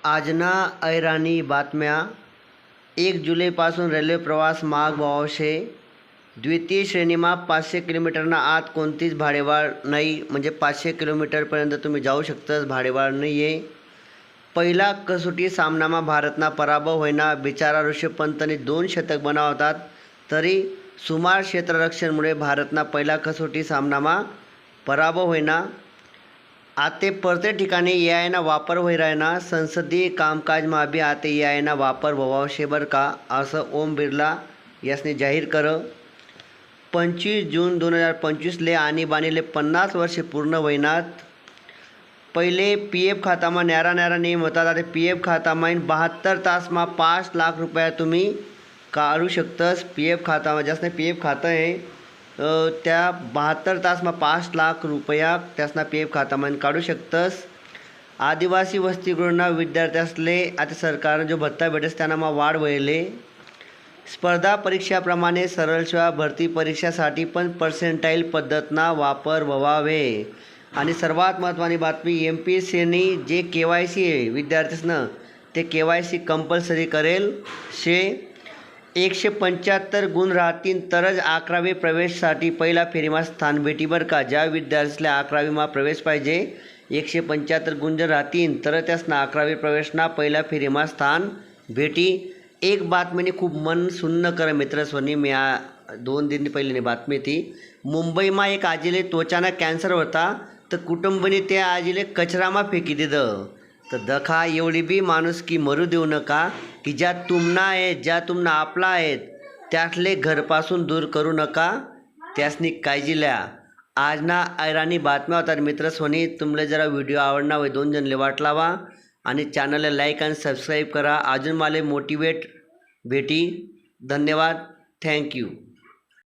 आजना ऐराणी बातम्या 1 जुलैपासून रेल्वे प्रवास महाग व्हावो शे। द्वितीय श्रेणीमा 500 किलोमीटरना आत कोणतीच भाडेवाढ नाही, म्हणजे 500 किलोमीटरपर्यंत तुम्ही जाऊ शकताच, भाडेवाढ नाही आहे। पहिला कसोटी सामनामा भारतना पराभव होईना। बिचारा ऋषभ पंतने 2 शतक बनावतात तरी सुमार क्षेत्ररक्षणमुळे भारतना पहिला कसोटी सामनामा पराभव होईना। आते प्रत्येक ठिकाणी एआयना वापर होई राहिना। संसदीय कामकाजमा बी आते एआयना वापर व्हावा शे बर का, असं ओम बिर्ला यासने जाहीर कर। 25 जून 2025 ले आणीबाणीले 50 वर्षे पूर्ण होईनात। पहिले PF खातामा न्यारा नियम होता। आता PF खातामा 72 तासमा 5 लाख रुपया तुम्ही काढू शकतस। PF खातामा ज्यासने PF खातं आहे त्या 72 तासमा 5 लाख रुपया त्यासना PF खातामा काढू शकतस। आदिवासी वसतिगृहना विद्यार्थ्यासले आता सरकारने जो भत्ता भेटस त्यानामा वाढ व्हायले। स्पर्धा परीक्षाप्रमाणे सरळ सेवा भरती परीक्षासाठी पण पर्सेंटाईल पद्धतना वापर व्हावे। आणि सर्वात महत्त्वाची बातमी, MPSCनी जे KYC आहे विद्यार्थ्यांना ते KYC कंपल्सरी करेल शे। 175 गुण राहतील तरच 11वी प्रवेशसाठी पहिला फेरीमा स्थान भेटी बर का। ज्या विद्यार्थ्याला 11वीमा प्रवेश पाहिजे 175 गुण जर राहतील तर त्यासना 11वी प्रवेशना पहिला फेरीमा स्थान भेटी। एक बातमीने खूप मन सुन्न कर मित्रस्वनी, मी 2 दिन पहिले बातमी थी। मुंबईमा एक आजीले त्वचाना कॅन्सर होता तर कुटुंबने त्या आजीले कचरामा फेकी दिलं। तर दखा एवढी बी माणुसकी मरू देऊ नका की ज्या तुमना आहेत, ज्या तुमना आपला आहेत त्यातले घरपासून दूर करू नका, त्यासनी काळजी लिया। आजना ऐराणी बातम्या होतात मित्रस्वनी। तुमले जरा व्हिडिओ आवडना व 2 जणले वाटलावा आणि चॅनलला लाईक आणि सबस्क्राईब करा। अजून मला मोटिवेट भेटी। धन्यवाद, थँक्यू।